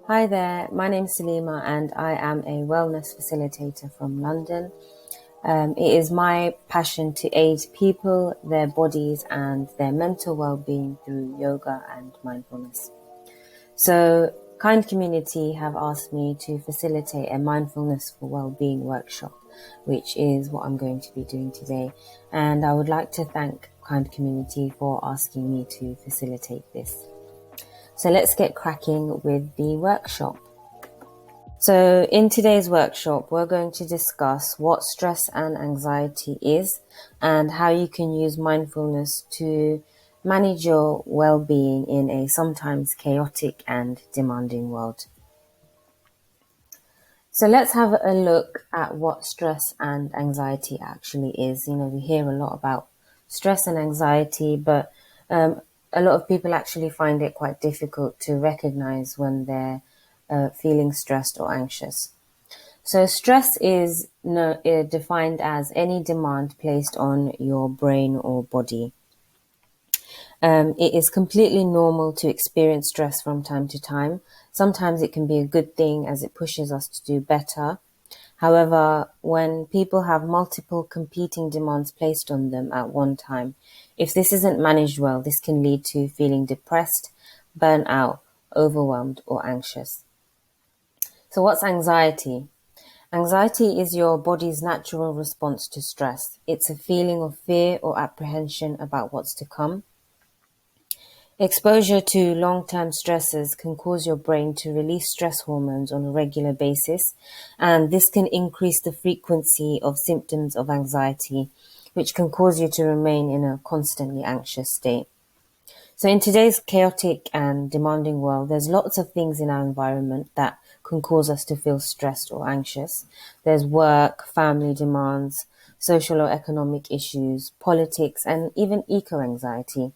Hi there, my name is Salema and I am a wellness facilitator from London. It is my passion to aid people, their bodies, and their mental well-being through yoga and mindfulness. So, Kind Community have asked me to facilitate a mindfulness for well-being workshop, which is what I'm going to be doing today. And I would like to thank Kind Community for asking me to facilitate this. So let's get cracking with the workshop. So in today's workshop, we're going to discuss what stress and anxiety is and how you can use mindfulness to manage your well-being in a sometimes chaotic and demanding world. So let's have a look at what stress and anxiety actually is. We hear a lot about stress and anxiety, but a lot of people actually find it quite difficult to recognize when they're feeling stressed or anxious. So stress is defined as any demand placed on your brain or body. It is completely normal to experience stress from time to time. Sometimes it can be a good thing as it pushes us to do better. However, when people have multiple competing demands placed on them at one time, if this isn't managed well, this can lead to feeling depressed, burnt out, overwhelmed, or anxious. So what's anxiety? Anxiety is your body's natural response to stress. It's a feeling of fear or apprehension about what's to come. Exposure to long-term stresses can cause your brain to release stress hormones on a regular basis, and this can increase the frequency of symptoms of anxiety, which can cause you to remain in a constantly anxious state. So in today's chaotic and demanding world, there's lots of things in our environment that can cause us to feel stressed or anxious. There's work, family demands, social or economic issues, politics, and even eco-anxiety,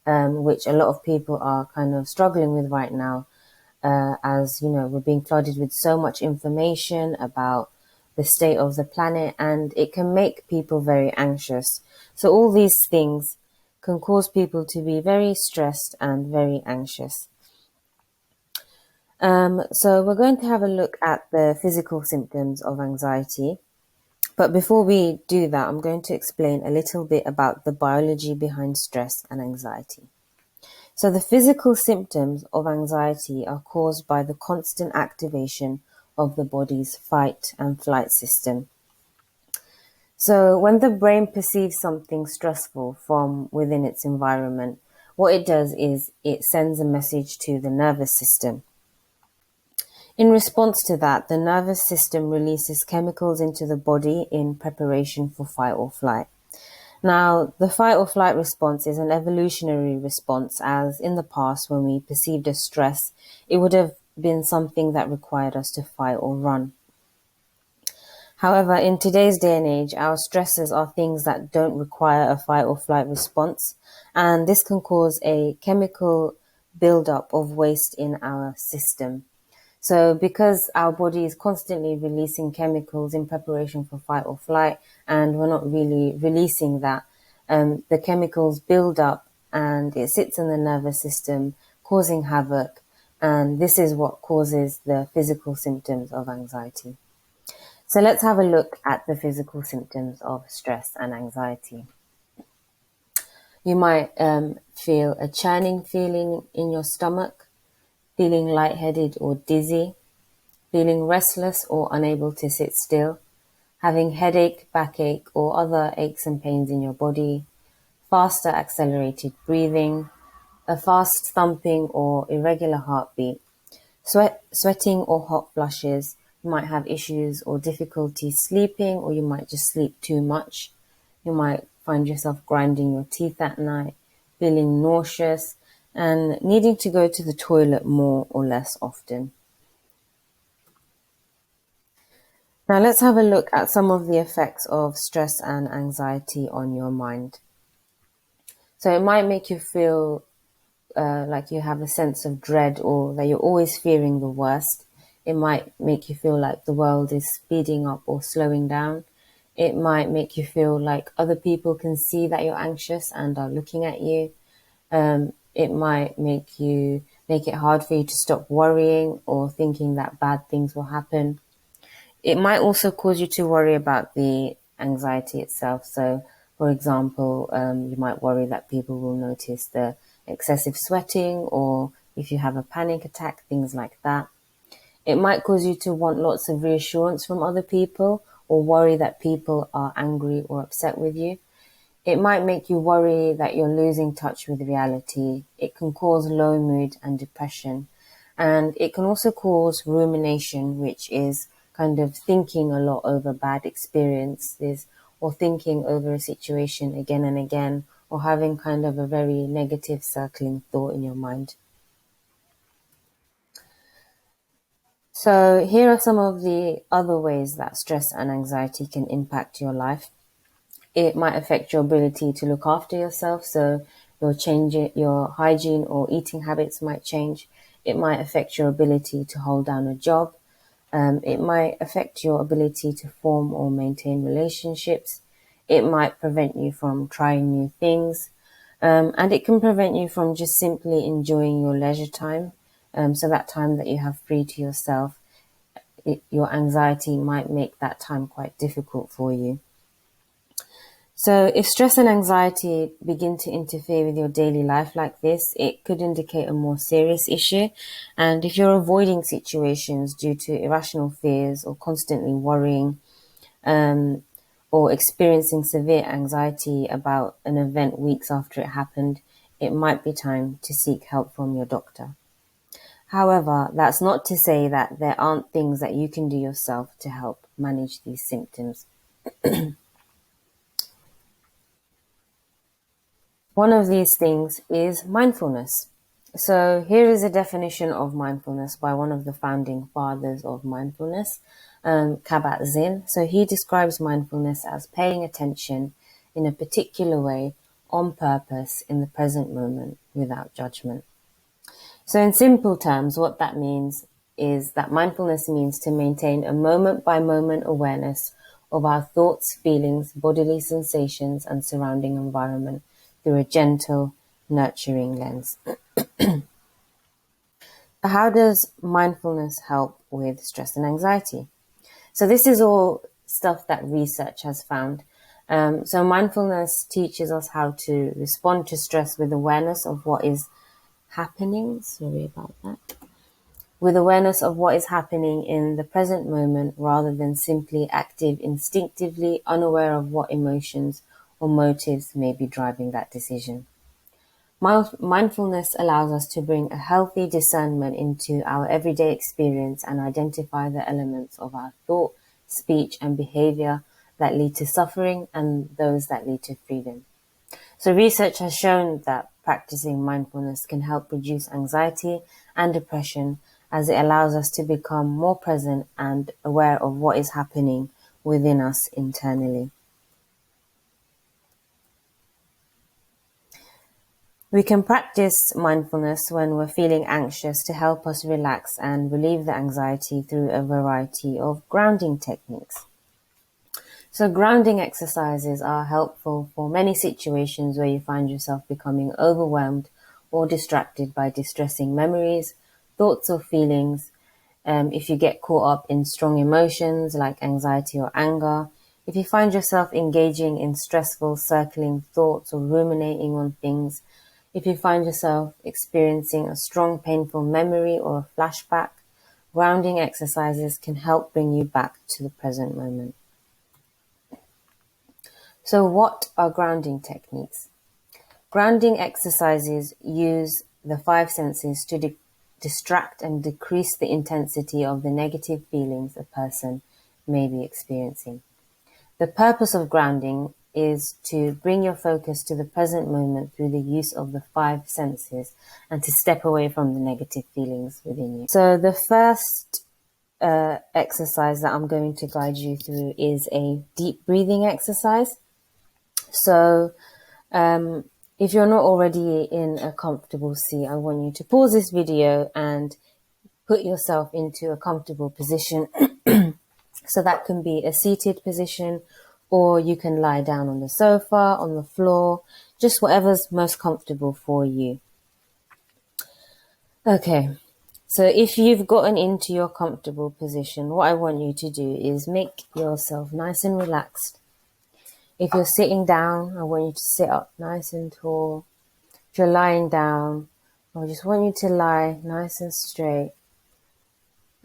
which a lot of people are kind of struggling with right now, as we're being flooded with so much information about the state of the planet, and it can make people very anxious. So all these things can cause people to be very stressed and very anxious. So we're going to have a look at the physical symptoms of anxiety. But before we do that, I'm going to explain a little bit about the biology behind stress and anxiety. So the physical symptoms of anxiety are caused by the constant activation of the body's fight and flight system. So when the brain perceives something stressful from within its environment, what it does is it sends a message to the nervous system. In response to that, the nervous system releases chemicals into the body in preparation for fight or flight. Now, the fight or flight response is an evolutionary response, as in the past, when we perceived a stress, it would have been something that required us to fight or run. However, in today's day and age, our stresses are things that don't require a fight or flight response, and this can cause a chemical buildup of waste in our system. So because our body is constantly releasing chemicals in preparation for fight or flight, and we're not really releasing that, the chemicals build up and it sits in the nervous system, causing havoc. And this is what causes the physical symptoms of anxiety. So let's have a look at the physical symptoms of stress and anxiety. You might feel a churning feeling in your stomach, feeling lightheaded or dizzy, feeling restless or unable to sit still, having headache, backache, or other aches and pains in your body, faster accelerated breathing, a fast thumping or irregular heartbeat, sweating or hot flushes. You might have issues or difficulty sleeping, or you might just sleep too much. You might find yourself grinding your teeth at night, feeling nauseous, and needing to go to the toilet more or less often. Now let's have a look at some of the effects of stress and anxiety on your mind. So it might make you feel like you have a sense of dread or that you're always fearing the worst. It might make you feel like the world is speeding up or slowing down. It might make you feel like other people can see that you're anxious and are looking at you. It might make you make it hard for you to stop worrying or thinking that bad things will happen. It might also cause you to worry about the anxiety itself. So, for example, you might worry that people will notice the excessive sweating, or if you have a panic attack, things like that. It might cause you to want lots of reassurance from other people, or worry that people are angry or upset with you. It might make you worry that you're losing touch with reality. It can cause low mood and depression. And it can also cause rumination, which is kind of thinking a lot over bad experiences, or thinking over a situation again and again, or having kind of a very negative circling thought in your mind. So here are some of the other ways that stress and anxiety can impact your life. It might affect your ability to look after yourself. So your hygiene or eating habits might change. It might affect your ability to hold down a job. It might affect your ability to form or maintain relationships. It might prevent you from trying new things. And it can prevent you from just simply enjoying your leisure time. So that time that you have free to yourself, your anxiety might make that time quite difficult for you. So if stress and anxiety begin to interfere with your daily life like this, it could indicate a more serious issue. And if you're avoiding situations due to irrational fears, or constantly worrying, or experiencing severe anxiety about an event weeks after it happened, it might be time to seek help from your doctor. However, that's not to say that there aren't things that you can do yourself to help manage these symptoms. One of these things is mindfulness. So here is a definition of mindfulness by one of the founding fathers of mindfulness, Kabat-Zinn. So he describes mindfulness as paying attention in a particular way, on purpose, in the present moment, without judgment. So in simple terms, what that means is that mindfulness means to maintain a moment-by-moment awareness of our thoughts, feelings, bodily sensations, and surrounding environment through a gentle, nurturing lens. How does mindfulness help with stress and anxiety? So this is all stuff that research has found. So mindfulness teaches us how to respond to stress with awareness of what is happening. Sorry about that. With awareness of what is happening in the present moment, rather than simply active instinctively, unaware of what emotions or motives may be driving that decision. Mindfulness allows us to bring a healthy discernment into our everyday experience and identify the elements of our thought, speech, and behavior that lead to suffering and those that lead to freedom. So research has shown that practicing mindfulness can help reduce anxiety and depression, as it allows us to become more present and aware of what is happening within us internally. We can practice mindfulness when we're feeling anxious to help us relax and relieve the anxiety through a variety of grounding techniques. So grounding exercises are helpful for many situations where you find yourself becoming overwhelmed or distracted by distressing memories, thoughts, or feelings. If you get caught up in strong emotions like anxiety or anger, if you find yourself engaging in stressful circling thoughts or ruminating on things, if you find yourself experiencing a strong painful memory or a flashback, grounding exercises can help bring you back to the present moment. So what are grounding techniques? Grounding exercises use the five senses to distract and decrease the intensity of the negative feelings a person may be experiencing. The purpose of grounding is to bring your focus to the present moment through the use of the five senses and to step away from the negative feelings within you. So the first exercise that I'm going to guide you through is a deep breathing exercise. So if you're not already in a comfortable seat, I want you to pause this video and put yourself into a comfortable position. So that can be a seated position, or you can lie down on the sofa, on the floor, just whatever's most comfortable for you. Okay, so if you've gotten into your comfortable position, what I want you to do is make yourself nice and relaxed. If you're sitting down, I want you to sit up nice and tall. If you're lying down, I just want you to lie nice and straight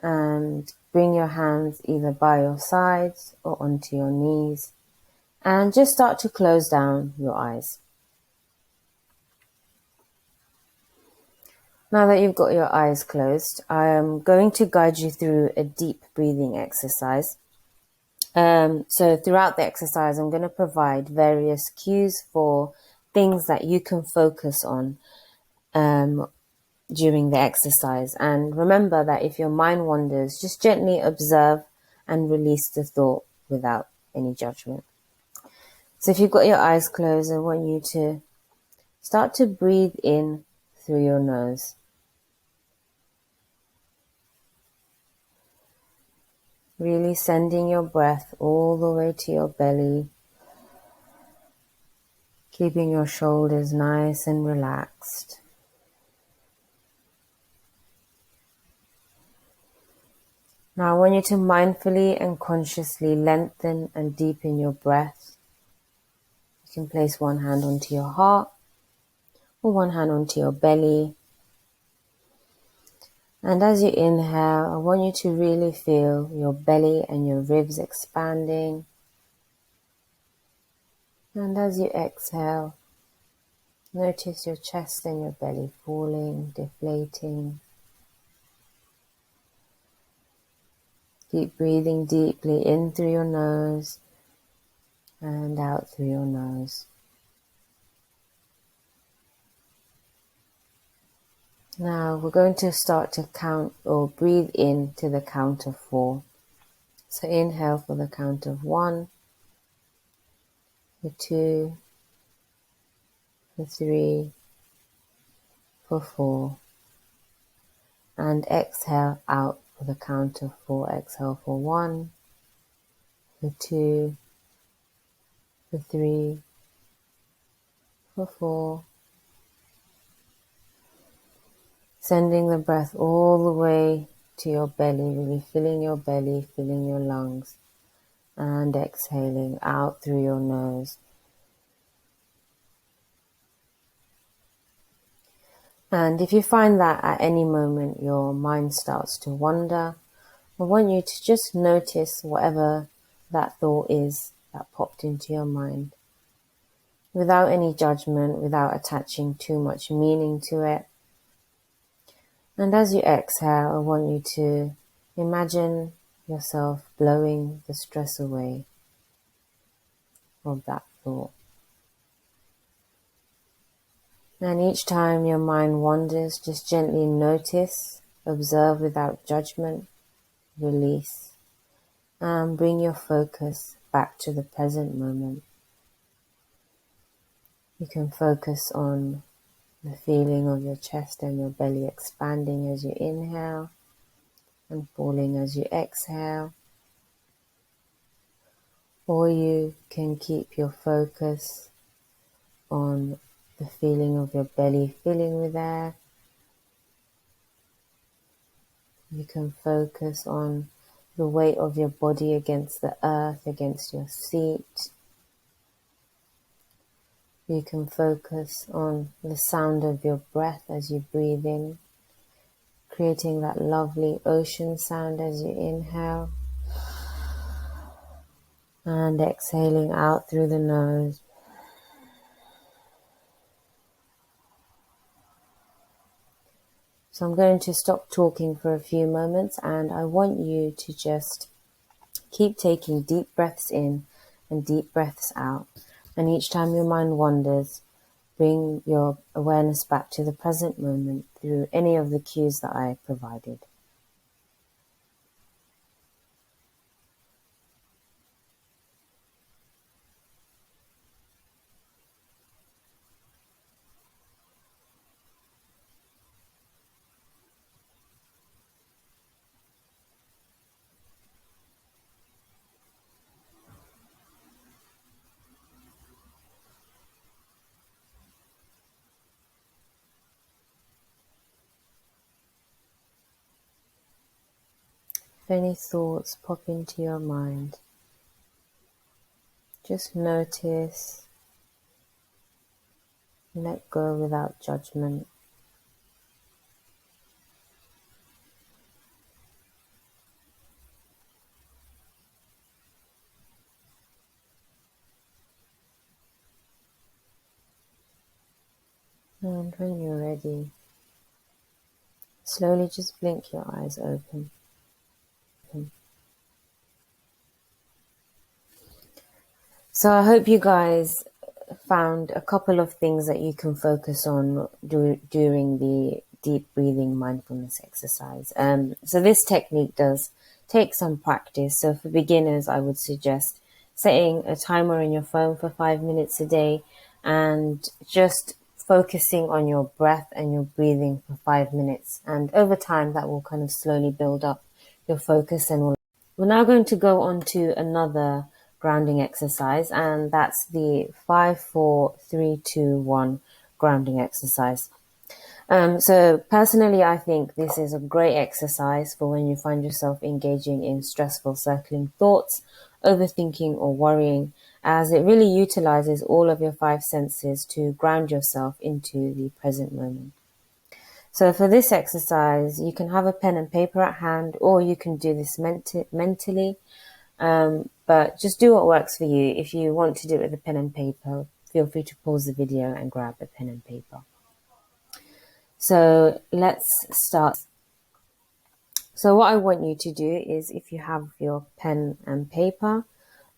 and bring your hands either by your sides or onto your knees and just start to close down your eyes. Now that you've got your eyes closed, I am going to guide you through a deep breathing exercise. So throughout the exercise, I'm going to provide various cues for things that you can focus on during the exercise. And remember that if your mind wanders, just gently observe and release the thought without any judgment. So if you've got your eyes closed, I want you to start to breathe in through your nose. Really sending your breath all the way to your belly, keeping your shoulders nice and relaxed. Now I want you to mindfully and consciously lengthen and deepen your breath. You can place one hand onto your heart or one hand onto your belly. And as you inhale, I want you to really feel your belly and your ribs expanding. And as you exhale, notice your chest and your belly falling, deflating. Keep breathing deeply in through your nose and out through your nose. Now we're going to start to count or breathe in to the count of 4. So inhale for the count of 1, for 2, for 3, for 4. And exhale out for the count of 4. Exhale for 1, for 2, for 3, for 4. Sending the breath all the way to your belly, really filling your belly, filling your lungs. And exhaling out through your nose. And if you find that at any moment your mind starts to wander, I want you to just notice whatever that thought is that popped into your mind. Without any judgment, without attaching too much meaning to it. And as you exhale, I want you to imagine yourself blowing the stress away of that thought. And each time your mind wanders, just gently notice, observe without judgment, release, and bring your focus back to the present moment. You can focus on the feeling of your chest and your belly expanding as you inhale and falling as you exhale. Or you can keep your focus on the feeling of your belly filling with air. You can focus on the weight of your body against the earth, against your seat. You can focus on the sound of your breath as you breathe in, creating that lovely ocean sound as you inhale, and exhaling out through the nose. So I'm going to stop talking for a few moments, and I want you to just keep taking deep breaths in and deep breaths out. And each time your mind wanders, bring your awareness back to the present moment through any of the cues that I provided. If any thoughts pop into your mind, just notice, let go without judgment. And when you're ready, slowly just blink your eyes open. So I hope you guys found a couple of things that you can focus on during the deep breathing mindfulness exercise. So this technique does take some practice. So for beginners, I would suggest setting a timer in your phone for 5 minutes a day and just focusing on your breath and your breathing for 5 minutes. And over time, that will kind of slowly build up your focus and will. We're now going to go on to another grounding exercise, and that's the 5-4-3-2-1 grounding exercise. So personally, I think this is a great exercise for when you find yourself engaging in stressful circling thoughts, overthinking or worrying, as it really utilizes all of your 5 senses to ground yourself into the present moment. So for this exercise, you can have a pen and paper at hand, or you can do this mentally. But just do what works for you. If you want to do it with a pen and paper, feel free to pause the video and grab a pen and paper. So let's start. So what I want you to do is, if you have your pen and paper,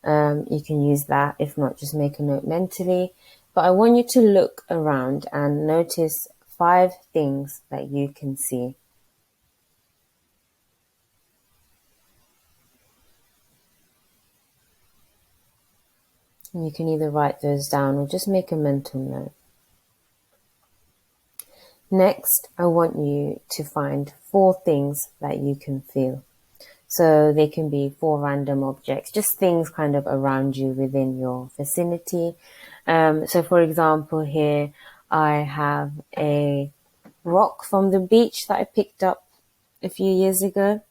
you can use that. If not, just make a note mentally. But I want you to look around and notice 5 things that you can see. And you can either write those down or just make a mental note. Next, I want you to find 4 things that you can feel. So they can be 4 random objects, just things kind of around you within your vicinity. So for example, here I have a rock from the beach that I picked up a few years ago.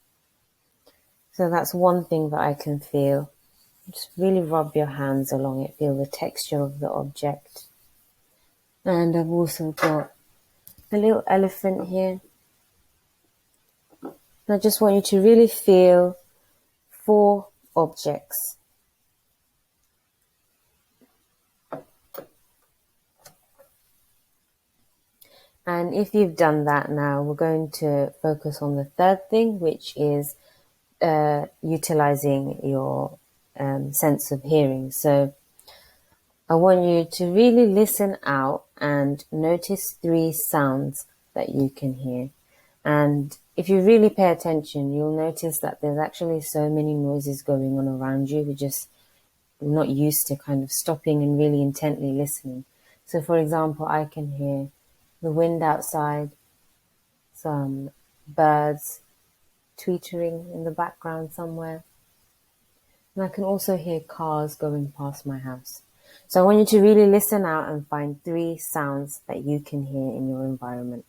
So that's one thing that I can feel. Just really rub your hands along it, feel the texture of the object. And I've also got a little elephant here. And I just want you to really feel 4 objects. And if you've done that now, we're going to focus on the third thing, which is utilizing your sense of hearing. So I want you to really listen out and notice 3 sounds that you can hear. And if you really pay attention, you'll notice that there's actually so many noises going on around you. We're not used to kind of stopping and really intently listening. So for example, I can hear the wind outside, some birds tweetering in the background somewhere. And I can also hear cars going past my house. So I want you to really listen out and find 3 sounds that you can hear in your environment.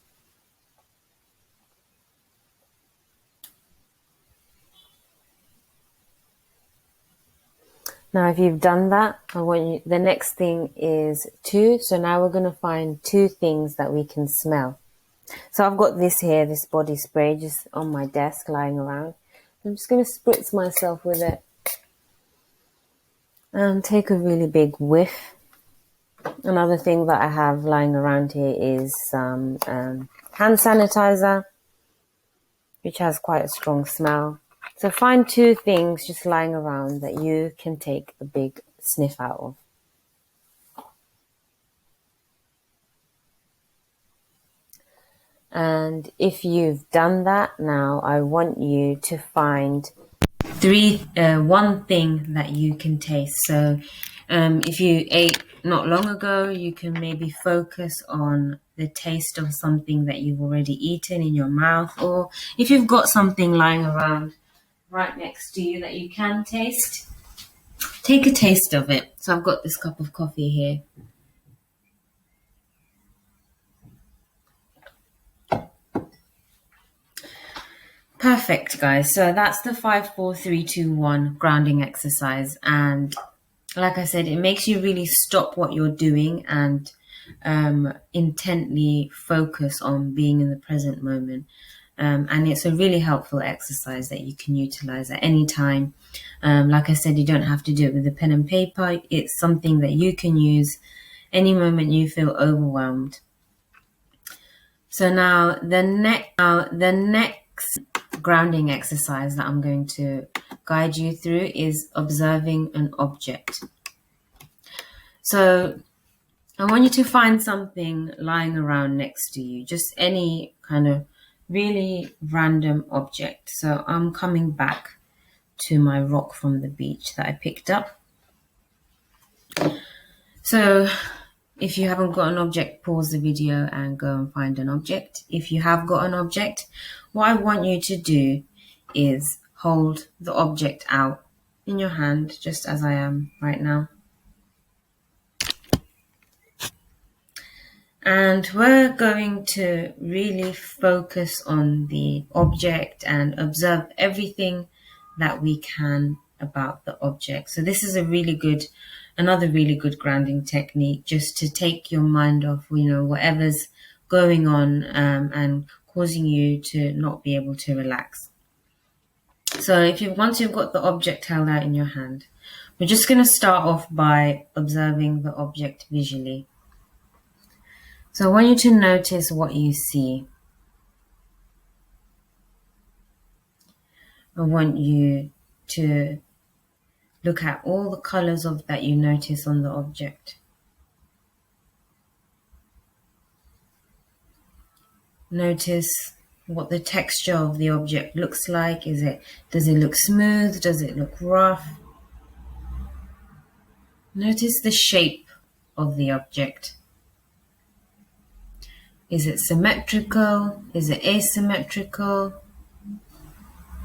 Now, if you've done that, the next thing is 2. So now we're going to find 2 things that we can smell. So I've got this here, this body spray, just on my desk lying around. I'm just going to spritz myself with it and take a really big whiff. Another thing that I have lying around here is some hand sanitizer, which has quite a strong smell. So find 2 things just lying around that you can take a big sniff out of. And if you've done that, now I want you to find one thing that you can taste. So if you ate not long ago, you can maybe focus on the taste of something that you've already eaten in your mouth, or if you've got something lying around right next to you that you can taste, take a taste of it. So I've got this cup of coffee here. Perfect, guys. So that's the 5, 4, 3, 2, 1 grounding exercise. And like I said, it makes you really stop what you're doing and intently focus on being in the present moment. And it's a really helpful exercise that you can utilize at any time. Like I said, you don't have to do it with a pen and paper. It's something that you can use any moment you feel overwhelmed. So now the next grounding exercise that I'm going to guide you through is observing an object. So I want you to find something lying around next to you, just any kind of really random object. So I'm coming back to my rock from the beach that I picked up. So if you haven't got an object, pause the video and go and find an object. If you have got an object, what I want you to do is hold the object out in your hand, just as I am right now. And we're going to really focus on the object and observe everything that we can about the object. So this is another really good grounding technique, just to take your mind off, whatever's going on and causing you to not be able to relax. So once you've got the object held out in your hand, we're just going to start off by observing the object visually. So I want you to notice what you see. I want you to look at all the colors that you notice on the object. Notice what the texture of the object looks like. Does it look smooth? Does it look rough? Notice the shape of the object. Is it symmetrical? Is it asymmetrical?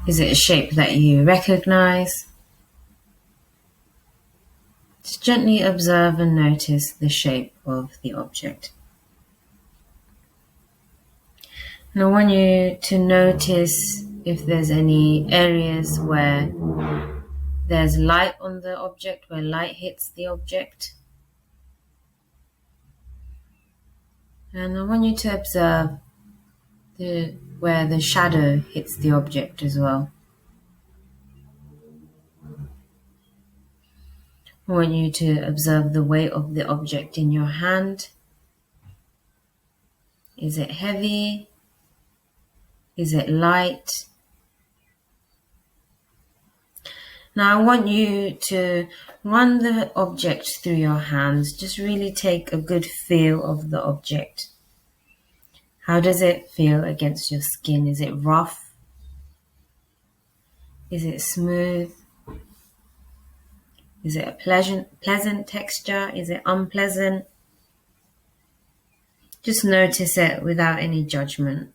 Is it a shape that you recognize? Just gently observe and notice the shape of the object. And I want you to notice if there's any areas where there's light on the object, where light hits the object. And I want you to observe where the shadow hits the object as well. I want you to observe the weight of the object in your hand. Is it heavy? Is it light? Now I want you to run the object through your hands. Just really take a good feel of the object. How does it feel against your skin? Is it rough? Is it smooth? Is it a pleasant texture? Is it unpleasant? Just notice it without any judgment.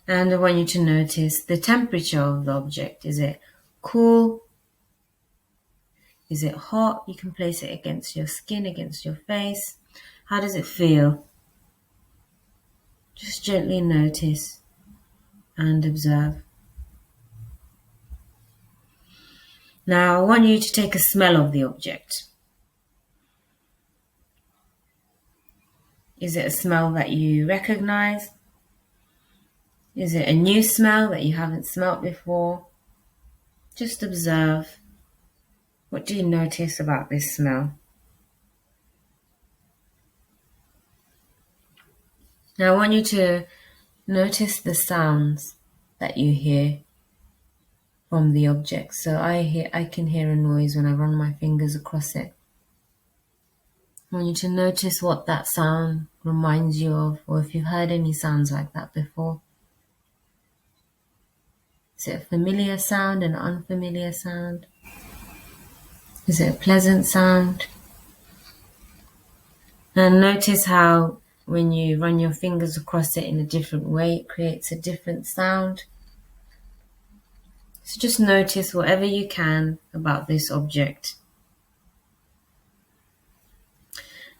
And I want you to notice the temperature of the object. Is it cool? Is it hot? You can place it against your skin, against your face. How does it feel? Just gently notice and observe. Now I want you to take a smell of the object. Is it a smell that you recognize? Is it a new smell that you haven't smelled before? Just observe. What do you notice about this smell? Now I want you to notice the sounds that you hear from the object. So I can hear a noise when I run my fingers across it. I want you to notice what that sound reminds you of, or if you've heard any sounds like that before. Is it a familiar sound, an unfamiliar sound? Is it a pleasant sound? And notice how when you run your fingers across it in a different way, it creates a different sound. So just notice whatever you can about this object.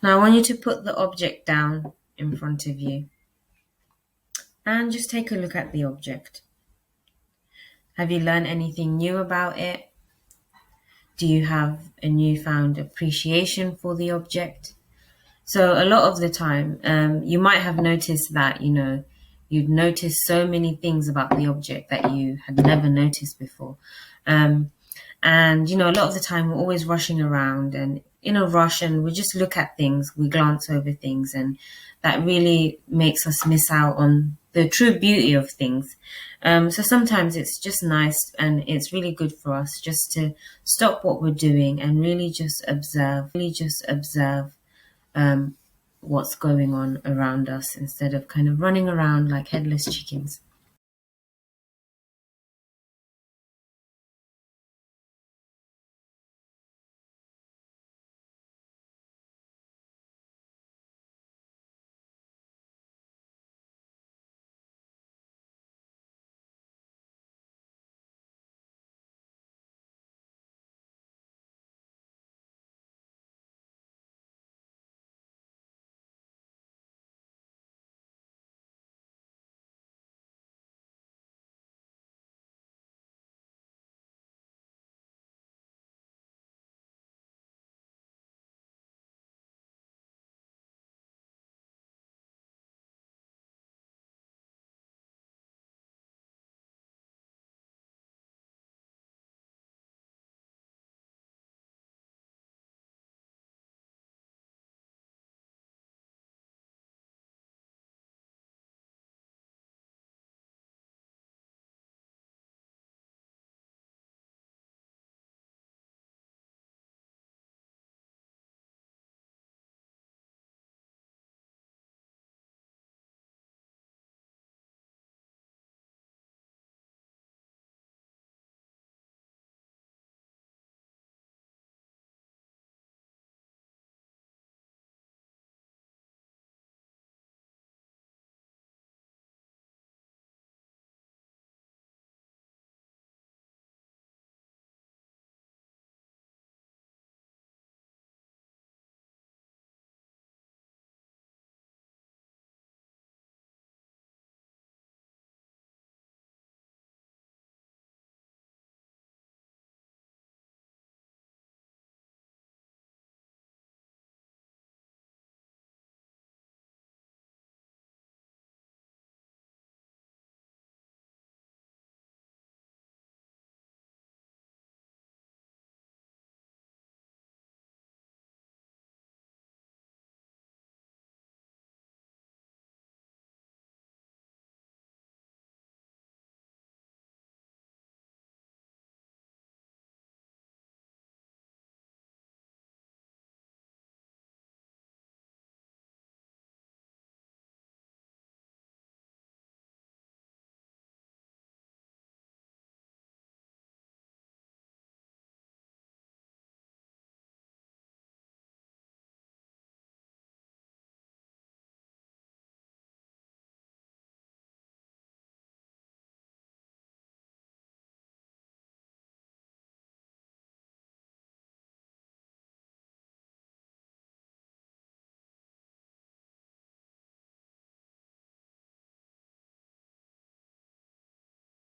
Now I want you to put the object down in front of you. and just take a look at the object. Have you learned anything new about it? Do you have a newfound appreciation for the object? So a lot of the time, you might have noticed that, you'd noticed so many things about the object that you had never noticed before. And, a lot of the time we're always rushing around and in a rush, and we just look at things, we glance over things, and that really makes us miss out on the true beauty of things. So sometimes it's just nice and it's really good for us just to stop what we're doing and really just observe what's going on around us instead of kind of running around like headless chickens.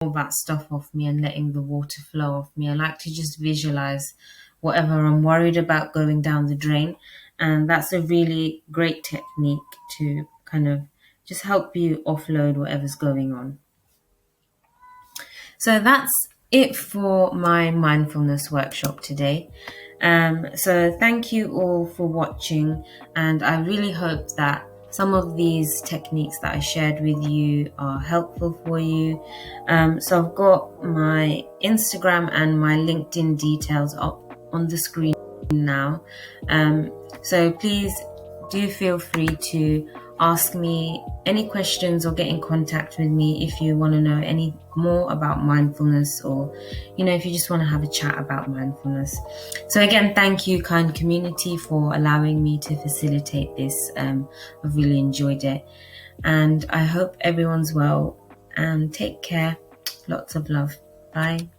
All that stuff off me and letting the water flow off me. I like to just visualize whatever I'm worried about going down the drain. And that's a really great technique to kind of just help you offload whatever's going on. So that's it for my mindfulness workshop today. So thank you all for watching, and I really hope that some of these techniques that I shared with you are helpful for you. So I've got my Instagram and my LinkedIn details up on the screen now. So please do feel free to ask me any questions or get in contact with me if you want to know any more about mindfulness, or if you just want to have a chat about mindfulness. So again, thank you, kind community, for allowing me to facilitate this. I've really enjoyed it, and I hope everyone's well, and take care. Lots of love. Bye.